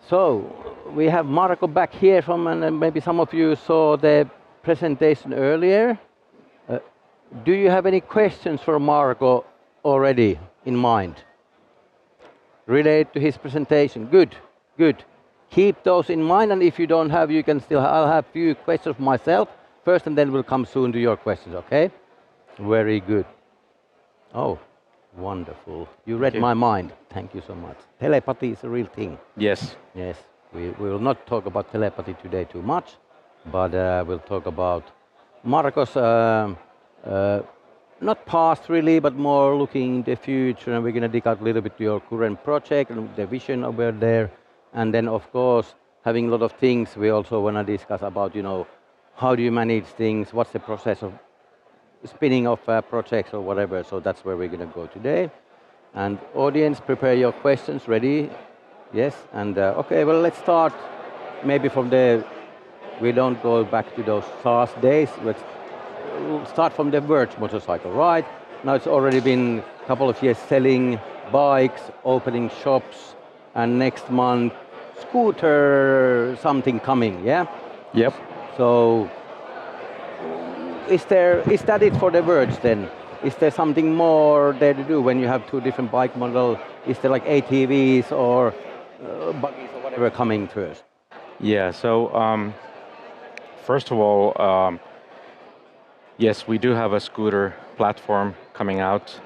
So, we have Marko back here from, and maybe some of you saw the presentation earlier. Do you have any questions for Marko already in mind? Related to his presentation? Good, good. Keep those in mind, and if you don't have, you can still, I'll have a few questions myself first, and then we'll come soon to your questions, okay? Very good. Oh, wonderful. You read my mind. Thank you so much. Telepathy is a real thing. Yes. Yes. We will not talk about telepathy today too much, but we'll talk about Marko's, not past really, but more looking in the future, and we're going to dig out a little bit to your current project and the vision over there. And then, of course, having a lot of things, we also want to discuss about, you know, how do you manage things, what's the process of spinning off projects or whatever, so that's where we're going to go today. And audience, prepare your questions, ready? Yes, and okay, well, let's start maybe from we don't go back to those SaaS days, let's start from the Verge motorcycle, right? Now it's already been a couple of years selling bikes, opening shops, and next month, scooter something coming, yeah? Yep. So, is that it for the Verge then? Is there something more there to do when you have two different bike models? Is there like ATVs or buggies or whatever coming first? Yeah, so first of all, yes, we do have a scooter platform coming out.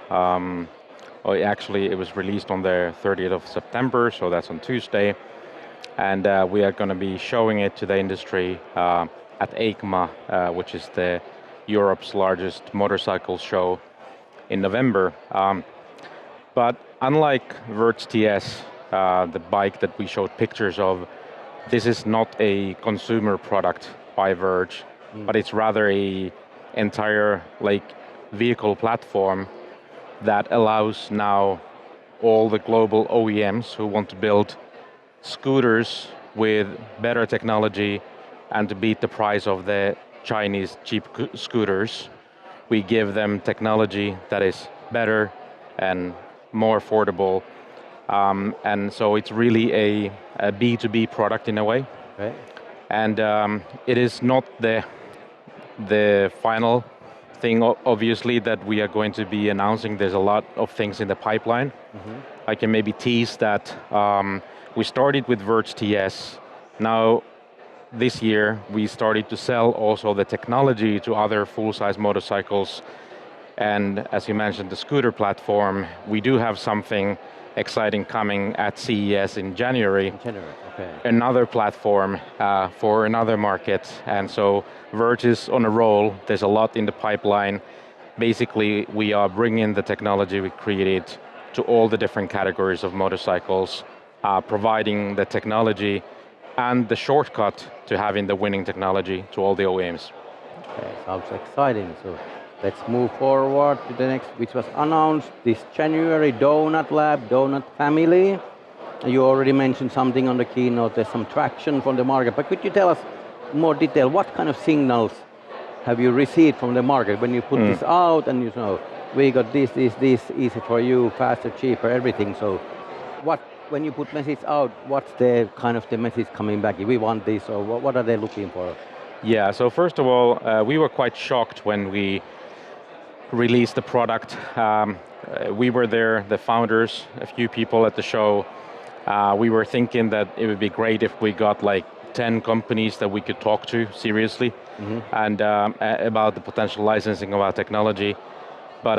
Actually, it was released on the 30th of September, so that's on Tuesday. And we are going to be showing it to the industry at EICMA, which is the Europe's largest motorcycle show in November. But unlike Verge TS, the bike that we showed pictures of, this is not a consumer product by Verge, but it's rather a entire vehicle platform that allows now all the global OEMs who want to build scooters with better technology and to beat the price of the Chinese cheap scooters. We give them technology that is better and more affordable. And so it's really a B2B product in a way. Okay. And it is not the final thing, obviously, that we are going to be announcing. There's a lot of things in the pipeline. I can maybe tease that we started with Verge TS. Now, this year, we started to sell also the technology to other full-size motorcycles. And as you mentioned, the scooter platform, we do have something exciting coming at CES in January. Okay. Another platform for another market. And so Verge is on a roll. There's a lot in the pipeline. Basically, we are bringing the technology we created to all the different categories of motorcycles, providing the technology and the shortcut to having the winning technology to all the OEMs. Okay, sounds exciting. So let's move forward to the next, which was announced this January, Donut Lab, Donut Family. You already mentioned something on the keynote, there's some traction from the market, but could you tell us more detail, what kind of signals have you received from the market when you put this out and you know, we got this, easy for you, faster, cheaper, everything. So when you put message out, what's the kind of the message coming back? We want this, or what are they looking for? Yeah, so first of all, we were quite shocked when we released the product. We were there, the founders, a few people at the show. We were thinking that it would be great if we got 10 companies that we could talk to seriously and about the potential licensing of our technology. But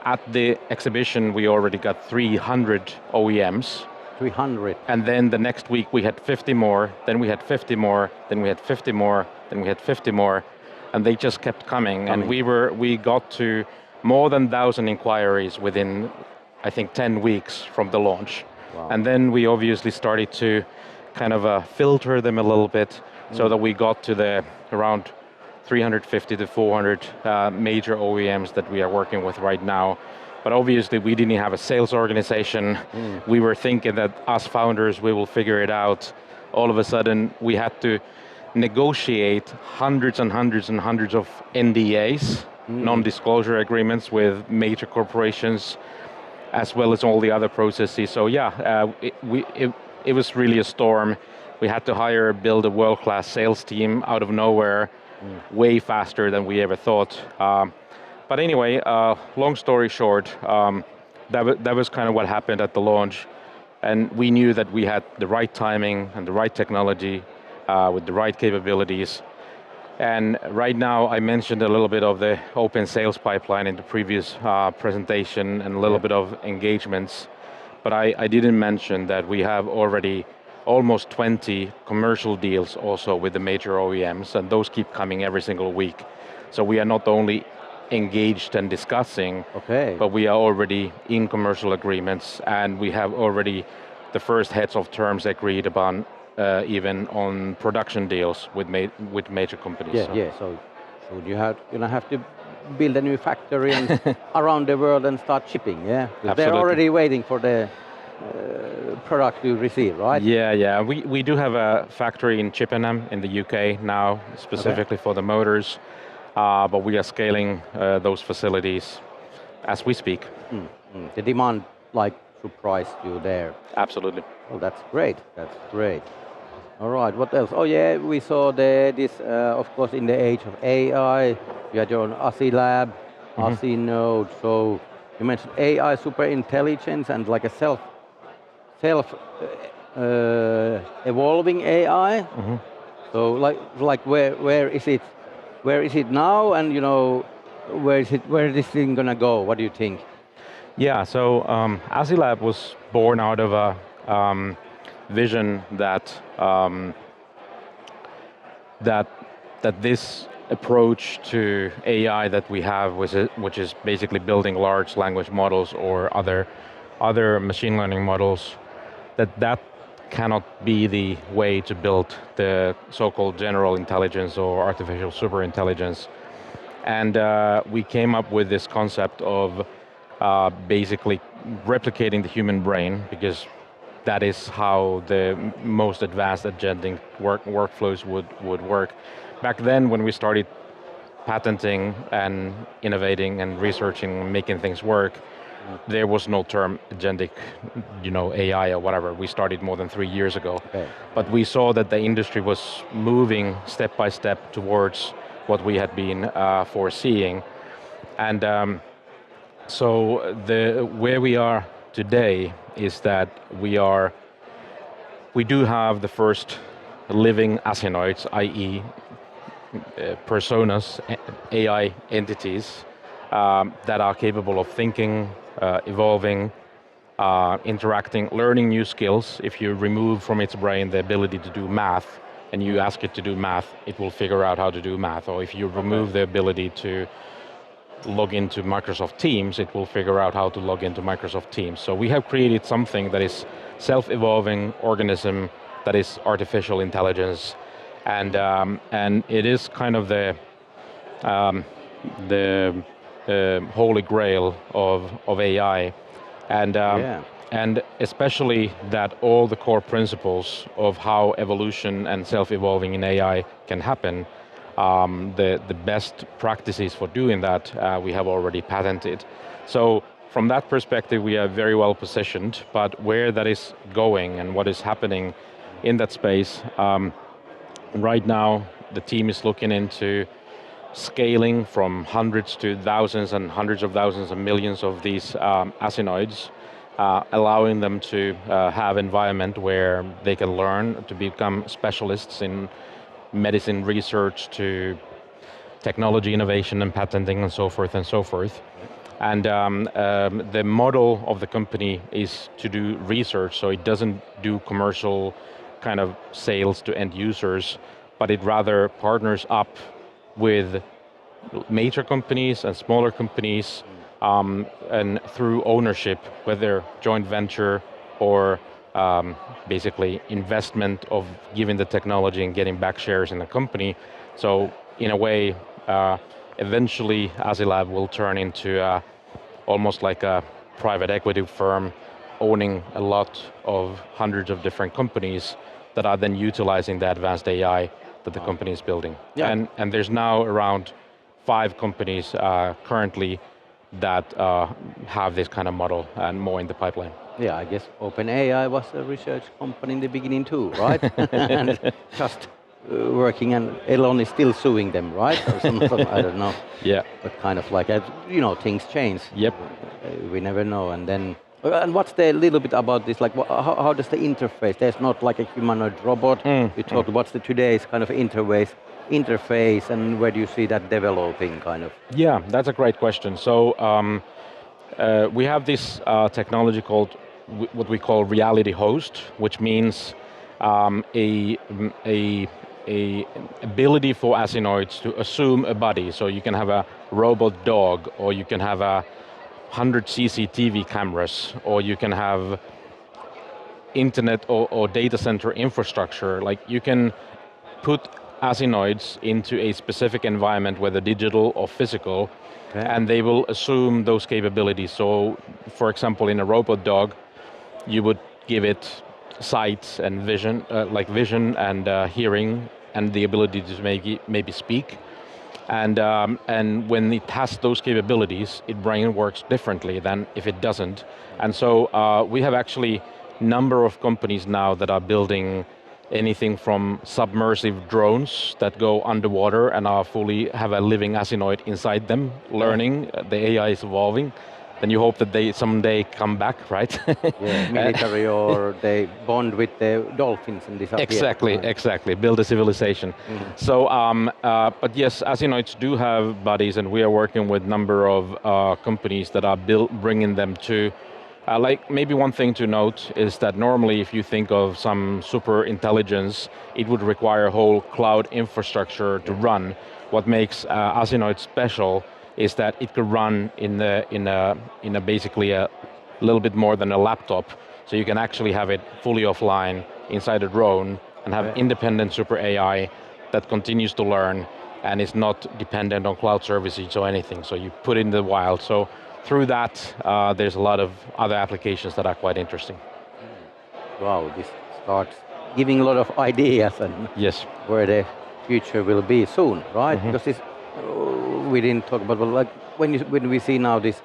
at the exhibition, we already got 300 OEMs. 300. And then the next week we had 50 more, then we had 50 more, then we had 50 more, then we had 50 more, and they just kept coming. And we got to more than 1,000 inquiries within, I think, 10 weeks from the launch. Wow. And then we obviously started to kind of filter them a little bit so that we got to the around 350 to 400 major OEMs that we are working with right now. But obviously we didn't have a sales organization. We were thinking that us founders, we will figure it out. All of a sudden we had to negotiate hundreds and hundreds and hundreds of NDAs, non-disclosure agreements with major corporations, as well as all the other processes. So yeah, it was really a storm. We had to build a world-class sales team out of nowhere, way faster than we ever thought. But anyway, long story short, that was kind of what happened at the launch. And we knew that we had the right timing and the right technology with the right capabilities. And right now, I mentioned a little bit of the open sales pipeline in the previous presentation and a little bit of engagements. But I didn't mention that we have already almost 20 commercial deals also with the major OEMs, and those keep coming every single week. So we are not only engaged and discussing, but we are already in commercial agreements, and we have already the first heads of terms agreed upon, even on production deals with major companies. So you're gonna have to build a new factory and around the world and start shipping, yeah? They're already waiting for the product to receive, right? Yeah. We do have a factory in Chippenham in the UK now, specifically for the motors, but we are scaling those facilities as we speak. The demand surprised you there. Absolutely. Oh, that's great. All right, what else? Oh yeah, we saw this, of course, in the age of AI, you had your own ASI lab, ASI node, so you mentioned AI super intelligence and like a self evolving AI. So where is it now, and where is this thing gonna go? What do you think? Yeah, so ASI Lab was born out of a vision that this approach to AI that we have, which is basically building large language models or other machine learning models, that cannot be the way to build the so-called general intelligence or artificial superintelligence. And we came up with this concept of basically replicating the human brain, because that is how the most advanced agentic workflows would work. Back then, when we started patenting and innovating and researching and making things work, there was no term agentic, AI or whatever. We started more than 3 years ago. But we saw that the industry was moving step by step towards what we had been foreseeing. And so where we are today is that we do have the first living asinoids, i.e. personas, AI entities that are capable of thinking, evolving, interacting, learning new skills. If you remove from its brain the ability to do math, and you ask it to do math, it will figure out how to do math. Or if you remove the ability to log into Microsoft Teams, it will figure out how to log into Microsoft Teams. So we have created something that is self-evolving organism, that is artificial intelligence, and it is kind of the holy grail of AI, and especially that all the core principles of how evolution and self-evolving in AI can happen. The best practices for doing that we have already patented. So from that perspective, we are very well positioned, but where that is going and what is happening in that space, right now the team is looking into scaling from hundreds to thousands and hundreds of thousands and millions of these asinoids, allowing them to have environment where they can learn to become specialists in medicine research to technology innovation and patenting and so forth and so forth. And the model of the company is to do research, so it doesn't do commercial kind of sales to end users, but it rather partners up with major companies and smaller companies, and through ownership, whether joint venture or basically investment of giving the technology and getting back shares in the company. So in a way, eventually ASILab will turn into almost like a private equity firm owning a lot of hundreds of different companies that are then utilizing the advanced AI that the company is building. And there's now around 5 companies currently that have this kind of model and more in the pipeline. Yeah, I guess OpenAI was a research company in the beginning too, right? And just working, and Elon is still suing them, right? Or some, I don't know. Yeah. But kind of like, things change. Yep. We never know. And then, and what's the little bit about this? Like, how does the interface? There's not like a humanoid robot. You talked. What's the today's kind of interface, and where do you see that developing, kind of? Yeah, that's a great question. So we have this technology called what we call reality host, which means a ability for Asinoids to assume a body. So you can have a robot dog, or you can have 100 CCTV cameras, or you can have internet or data center infrastructure. Like, you can put Asinoids into a specific environment, whether digital or physical, and they will assume those capabilities. So, for example, in a robot dog, you would give it sight and vision, like vision and hearing, and the ability to maybe speak. And when it has those capabilities, its brain works differently than if it doesn't. And so we have actually number of companies now that are building anything from submersive drones that go underwater and are fully have a living Asinoid inside them, learning. The AI is evolving. Then you hope that they someday come back, right? Yeah, military, or they bond with the dolphins and disappear. Exactly. Build a civilization. So, but yes, Asinoids do have bodies, and we are working with a number of companies that are bringing them to. Like, maybe one thing to note is that normally, if you think of some super intelligence, it would require a whole cloud infrastructure to run. What makes Asinoid special is that it could run in a basically a little bit more than a laptop. So you can actually have it fully offline inside a drone and have independent super AI that continues to learn and is not dependent on cloud services or anything. So you put it in the wild. So through that, there's a lot of other applications that are quite interesting. Wow, this starts giving a lot of ideas and yes, where the future will be soon, right? Because this, we didn't talk about, but like when we see now this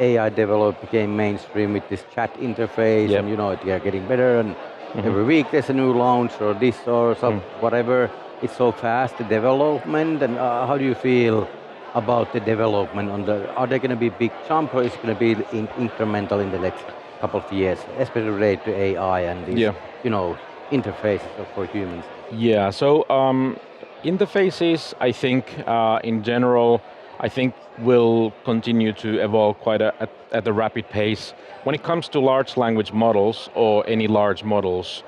AI became mainstream with this chat interface, and they are getting better, and every week there's a new launch or this or some whatever. It's so fast, the development, and how do you feel about the development are there going to be big jump, or is it going to be incremental in the next couple of years, especially related to AI and these, interfaces for humans? Yeah, so interfaces, I think, in general, I think will continue to evolve quite at a rapid pace. When it comes to large language models or any large models,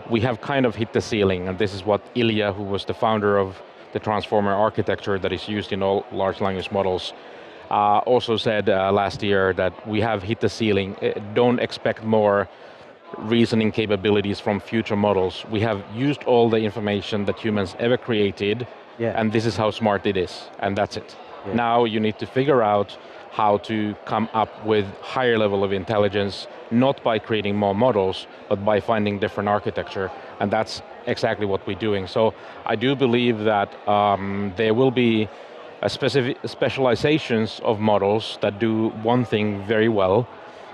we have kind of hit the ceiling, and this is what Ilya, who was the founder of the transformer architecture that is used in all large language models, also said last year, that we have hit the ceiling. Don't expect more reasoning capabilities from future models. We have used all the information that humans ever created, and this is how smart it is, and that's it. Yeah. Now you need to figure out how to come up with higher level of intelligence, not by creating more models, but by finding different architecture, and that's exactly what we're doing. So I do believe that there will be a specific specializations of models that do one thing very well,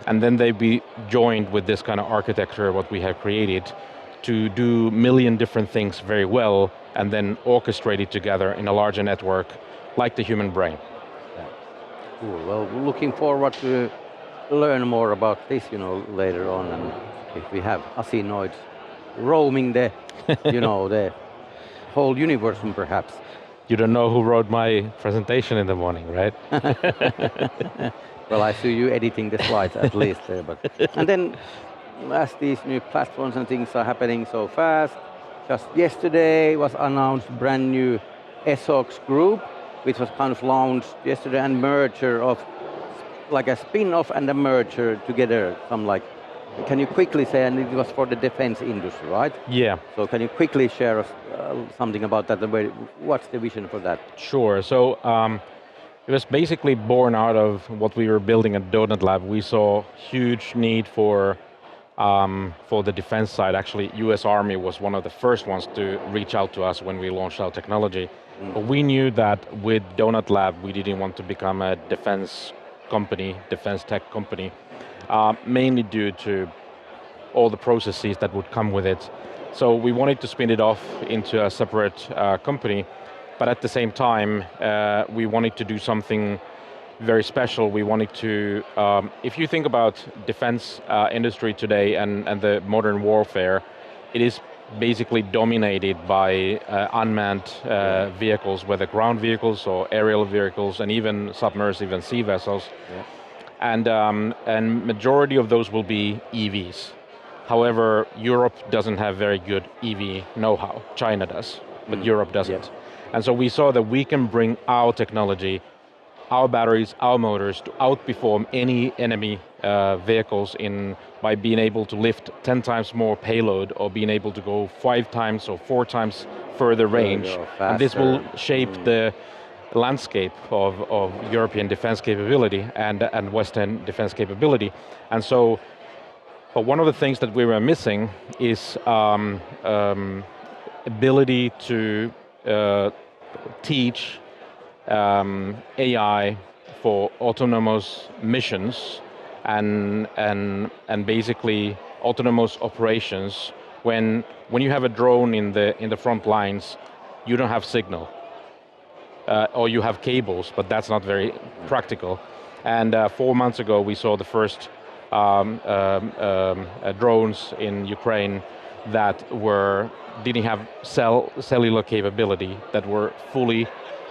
and then they be joined with this kind of architecture, what we have created, to do a million different things very well, and then orchestrate it together in a larger network, like the human brain. Cool. Well, looking forward to learn more about this, later on, and if we have Asinoids roaming the, the whole universe, perhaps. You don't know who wrote my presentation in the morning, right? Well, I see you editing the slides at least. And then, as these new platforms and things are happening so fast, just yesterday was announced brand new ESOX group, which was kind of launched yesterday, and merger of, like a spin-off and a merger together, can you quickly say, and it was for the defense industry, right? Yeah. So can you quickly share something about that, what's the vision for that? Sure, so it was basically born out of what we were building at Donut Lab. We saw huge need for the defense side. Actually, US Army was one of the first ones to reach out to us when we launched our technology. But we knew that with Donut Lab, we didn't want to become a defense company, defense tech company, mainly due to all the processes that would come with it. So we wanted to spin it off into a separate company, but at the same time, we wanted to do something very special. We wanted to, if you think about defense industry today and the modern warfare, it is basically dominated by unmanned vehicles, whether ground vehicles or aerial vehicles, and even submersive and sea vessels. Yeah. And majority of those will be EVs. However, Europe doesn't have very good EV know-how. China does, but Europe doesn't. Yep. And so we saw that we can bring our technology, our batteries, our motors to outperform any enemy vehicles by being able to lift 10 times more payload or being able to go 5 times or 4 times further range. And this will shape the landscape of European defense capability and Western defense capability. And so, but one of the things that we were missing is ability to teach AI for autonomous missions and basically autonomous operations. When you have a drone in the front lines, you don't have signal, or you have cables, but that's not very practical. And 4 months ago, we saw the first drones in Ukraine that didn't have cellular capability, that were fully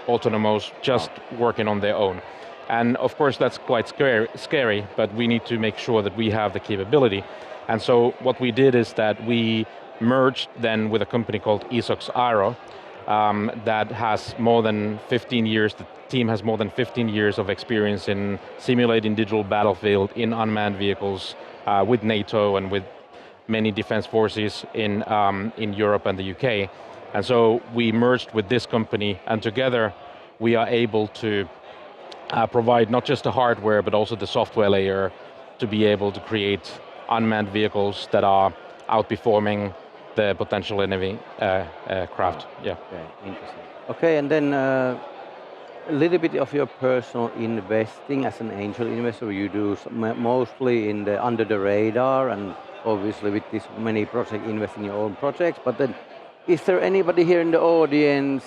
autonomous, just working on their own. And of course that's quite scary, but we need to make sure that we have the capability. And so what we did is that we merged then with a company called Esox Aero, that has more than 15 years, the team has more than 15 years of experience in simulating digital battlefield in unmanned vehicles with NATO and with many defense forces in Europe and the UK. And so we merged with this company, and together we are able to provide not just the hardware, but also the software layer to be able to create unmanned vehicles that are outperforming the potential enemy craft. Yeah. Okay, interesting. Okay, and then a little bit of your personal investing as an angel investor. You do mostly in the under the radar, and obviously with this many projects, invest in your own projects. But then, is there anybody here in the audience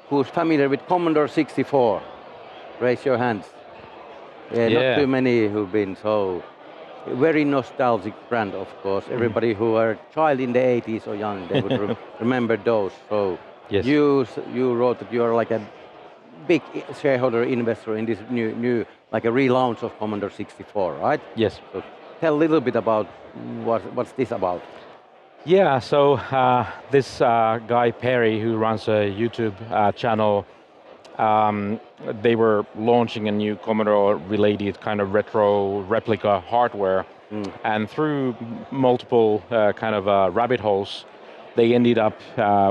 who's familiar with Commodore 64? Raise your hands. Yeah, not too many who've been so. Very nostalgic brand, of course. Everybody who are a child in the 80s or young, they would remember those. So yes. You wrote that you are like a big shareholder investor in this new like a relaunch of Commodore 64, right? Yes. So tell a little bit about what's this about. Yeah, so this guy Perry, who runs a YouTube channel, they were launching a new Commodore-related kind of retro replica hardware, and through multiple kind of rabbit holes, they ended up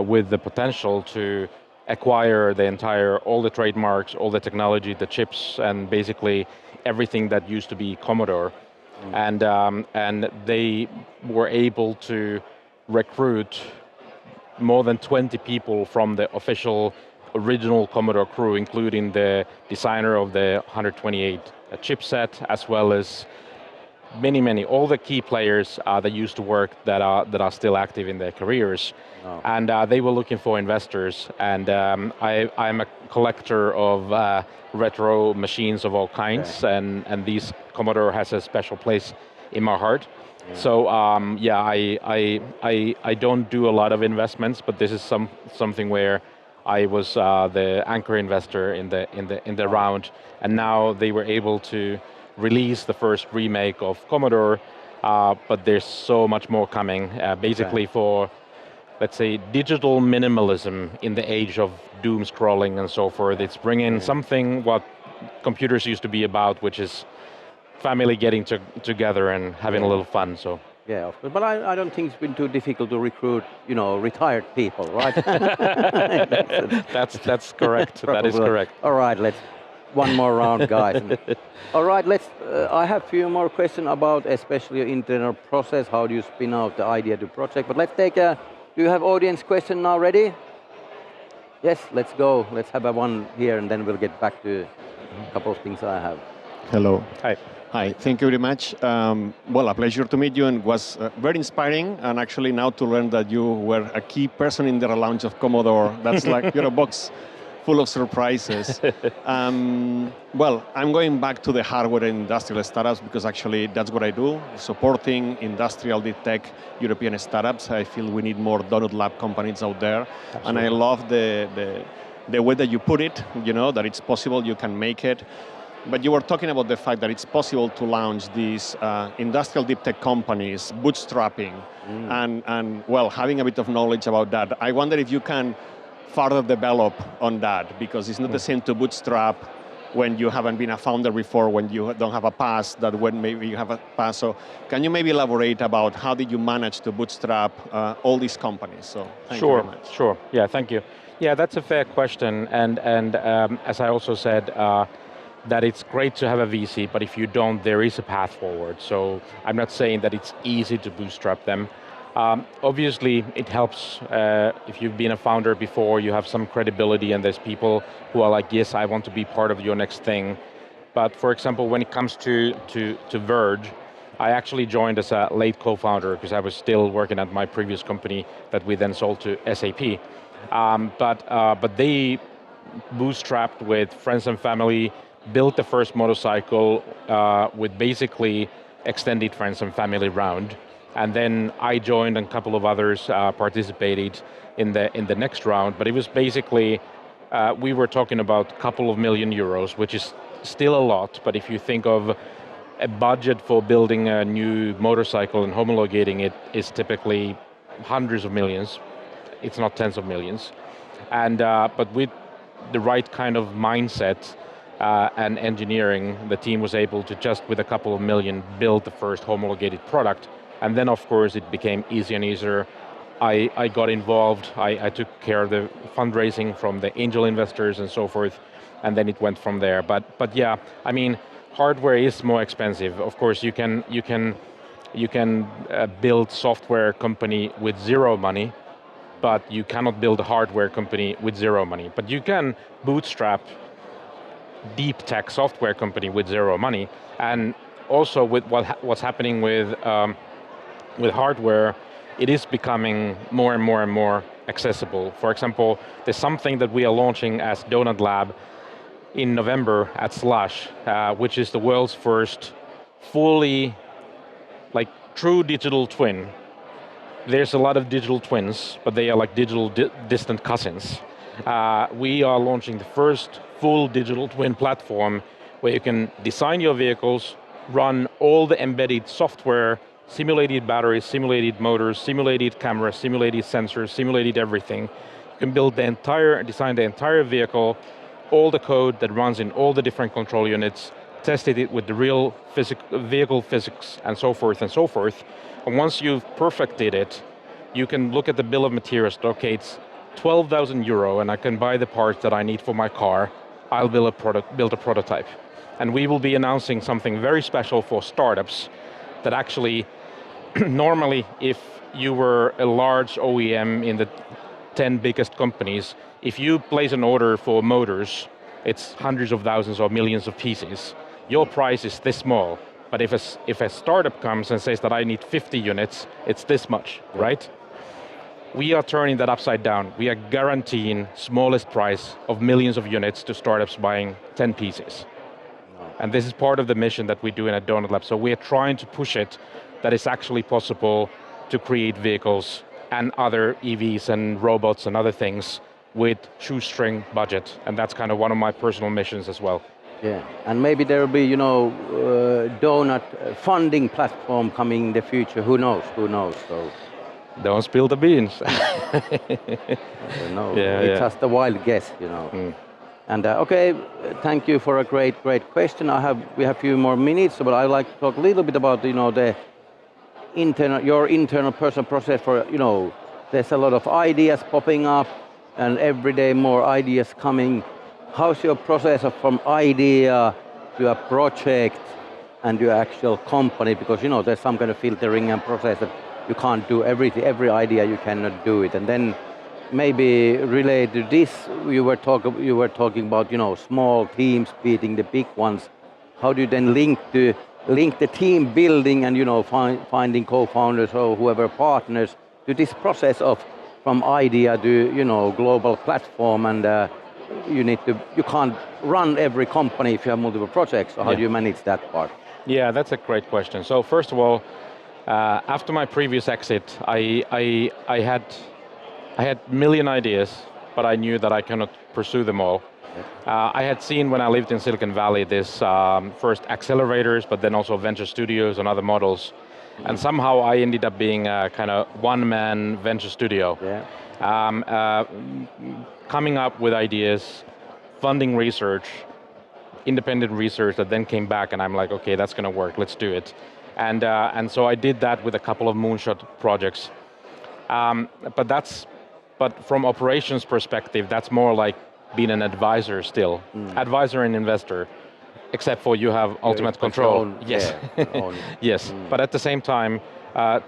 with the potential to acquire all the trademarks, all the technology, the chips, and basically everything that used to be Commodore. And they were able to recruit more than 20 people from the official original Commodore crew, including the designer of the 128 chipset, as well as many, all the key players that used to work that are still active in their careers. Oh. And they were looking for investors, and I'm a collector of retro machines of all kinds, okay. and these Commodore has a special place in my heart. Yeah. So I don't do a lot of investments, but this is something where I was the anchor investor in the round, and now they were able to release the first remake of Commodore, but there's so much more coming, basically for, let's say, digital minimalism in the age of doom scrolling and so forth. It's bringing something what computers used to be about, which is family getting together and having a little fun. So. Yeah, of course. But I don't think it's been too difficult to recruit, retired people, right? That's correct. That is correct. All right, let's one more round, guys. All right, let's. I have a few more questions about, especially your internal process. How do you spin out the idea to project? But let's take a. Do you have audience question now ready? Yes, let's go. Let's have one here, and then we'll get back to a couple of things I have. Hello. Hi. Hi, thank you very much. Well, a pleasure to meet you, and was very inspiring. And actually, now to learn that you were a key person in the relaunch of Commodore, that's like you're a box full of surprises. Well, I'm going back to the hardware and industrial startups because actually that's what I do, supporting industrial deep tech European startups. I feel we need more donut lab companies out there, Absolutely. and I love the way that you put it. You know that it's possible, you can make it. But you were talking about the fact that it's possible to launch these industrial deep tech companies, bootstrapping, and well, having a bit of knowledge about that. I wonder if you can further develop on that, because it's not the same to bootstrap when you haven't been a founder before, when you don't have a past, that when maybe you have a past. So can you maybe elaborate about how did you manage to bootstrap all these companies? So thank you very much. Sure. Yeah, thank you. Yeah, that's a fair question, and as I also said, that it's great to have a VC, but if you don't, there is a path forward. So I'm not saying that it's easy to bootstrap them. Obviously, it helps if you've been a founder before, you have some credibility, and there's people who are like, yes, I want to be part of your next thing. But for example, when it comes to Verge, I actually joined as a late co-founder because I was still working at my previous company that we then sold to SAP. But they bootstrapped with friends and family, built the first motorcycle with basically extended friends and family round. And then I joined and a couple of others participated in the next round, but it was basically, we were talking about a couple of million euros, which is still a lot, but if you think of a budget for building a new motorcycle and homologating it is typically hundreds of millions, it's not tens of millions. And but with the right kind of mindset and engineering, the team was able to just with a couple of million build the first homologated product. And then of course it became easier and easier. I got involved, I took care of the fundraising from the angel investors and so forth, and then it went from there. But yeah, I mean, hardware is more expensive. Of course, you can build software company with zero money, but you cannot build a hardware company with zero money. But you can bootstrap deep tech software company with zero money, and also with what's happening with hardware, it is becoming more and more and more accessible. For example, there's something that we are launching as Donut Lab in November at Slush, which is the world's first fully, like, true digital twin. There's a lot of digital twins, but they are like digital distant cousins. We are launching the first full digital twin platform where you can design your vehicles, run all the embedded software, simulated batteries, simulated motors, simulated cameras, simulated sensors, simulated everything. You can build design the entire vehicle, all the code that runs in all the different control units, tested it with the real vehicle physics and so forth and so forth. And once you've perfected it, you can look at the bill of materials. Okay, it's 12,000 euro and I can buy the parts that I need for my car. I'll build a prototype. And we will be announcing something very special for startups that actually, normally if you were a large OEM in the 10 biggest companies, if you place an order for motors, it's hundreds of thousands or millions of pieces. Your price is this small, but if a startup comes and says that I need 50 units, it's this much, right? We are turning that upside down. We are guaranteeing smallest price of millions of units to startups buying 10 pieces. And this is part of the mission that we do in a Donut Lab. So we are trying to push it that it's actually possible to create vehicles and other EVs and robots and other things with shoestring budget. And that's kind of one of my personal missions as well. Yeah, and maybe there will be, donut funding platform coming in the future. Who knows? So, don't spill the beans. no, it's just a wild guess, And okay, thank you for a great question. We have a few more minutes, but I'd like to talk a little bit about, the your internal personal process for, there's a lot of ideas popping up, and every day more ideas coming. How's your process from idea to a project and your actual company? Because there's some kind of filtering and process that you can't do everything. Every idea you cannot do it. And then maybe related to this, you were talking about small teams beating the big ones. how do you then link the team building and finding co-founders or whoever partners to this process of from idea to global platform, and you can't run every company if you have multiple projects. So how do you manage that part? Yeah, that's a great question. So first of all, after my previous exit, I had a million ideas, but I knew that I cannot pursue them all. I had seen when I lived in Silicon Valley this first accelerators, but then also venture studios and other models. And somehow I ended up being a kind of one-man venture studio. Coming up with ideas, funding research, independent research that then came back, and I'm like, okay, that's going to work, let's do it. And so I did that with a couple of moonshot projects. But from operations perspective, that's more like being an advisor still. Advisor and investor, except for you have ultimate control. Yes, yes. But at the same time,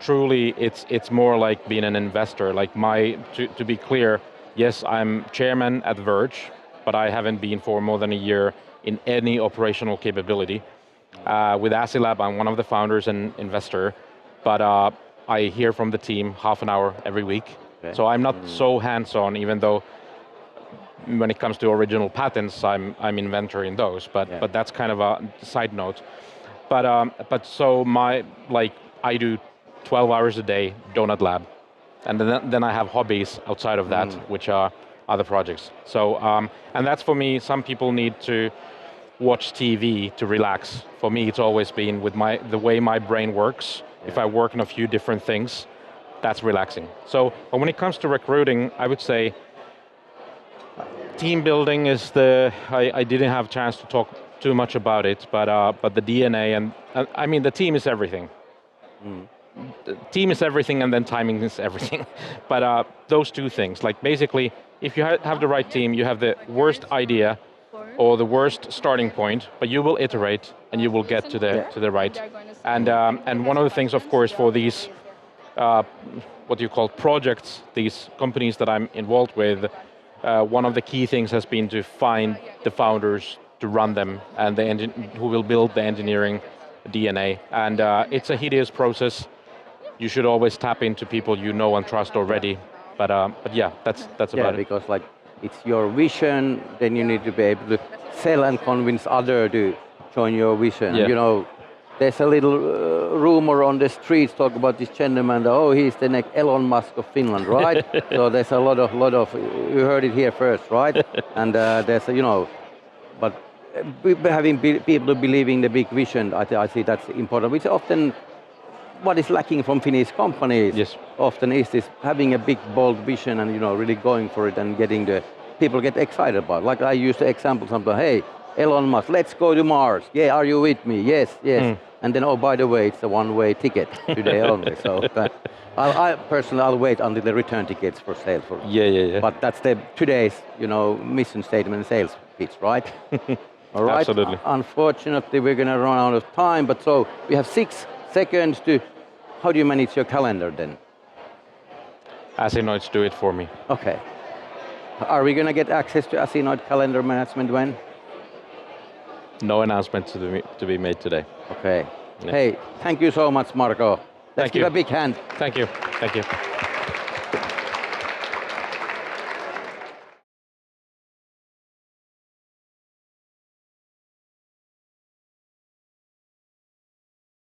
truly it's more like being an investor. Like to be clear, yes, I'm chairman at Verge, but I haven't been for more than a year in any operational capability. With Asilab, I'm one of the founders and investor, but I hear from the team half an hour every week. So I'm not so hands-on, even though when it comes to original patents, I'm inventor in those, but that's kind of a side note. But so I do 12 hours a day, Donut Lab, and then I have hobbies outside of that, which are other projects. So and that's for me. Some people need to watch TV to relax. For me, it's always been with the way my brain works. If I work on a few different things, that's relaxing. So but when it comes to recruiting, I would say team building is I didn't have a chance to talk too much about it, but the DNA and I mean the team is everything. The team is everything, and then timing is everything. But those two things, like basically, if you have the right team, you have the worst idea or the worst starting point, but you will iterate and you will get to the right. And one of the things, of course, for these what you call projects, these companies that I'm involved with, one of the key things has been to find the founders to run them and who will build the engineering DNA. And it's a hideous process. You should always tap into people you know and trust already. But yeah, that's about it. Because like it's your vision, then you need to be able to sell and convince others to join your vision. Yeah. There's a little rumor on the streets talk about this gentleman. He's the next Elon Musk of Finland, right? So there's a lot of. You heard it here first, right? And there's but having people believing the big vision, I see that's important. Which often, what is lacking from Finnish companies, often is this having a big bold vision and really going for it and getting the people get excited about. Like I use the example sometimes. Hey, Elon Musk, let's go to Mars. Yeah, are you with me? Yes. And then, by the way, it's a one-way ticket today only. So I personally, I'll wait until the return tickets for sale. Yeah. But that's today's, mission statement and sales pitch, right? All right. Absolutely. Unfortunately, we're going to run out of time. But so we have 6 seconds to. How do you manage your calendar then? Asinoids do it for me. Okay. Are we going to get access to Asinoid calendar management when? No announcement to be made today. Okay. Yeah. Hey, thank you so much, Marko. Let's give a big hand. Thank you.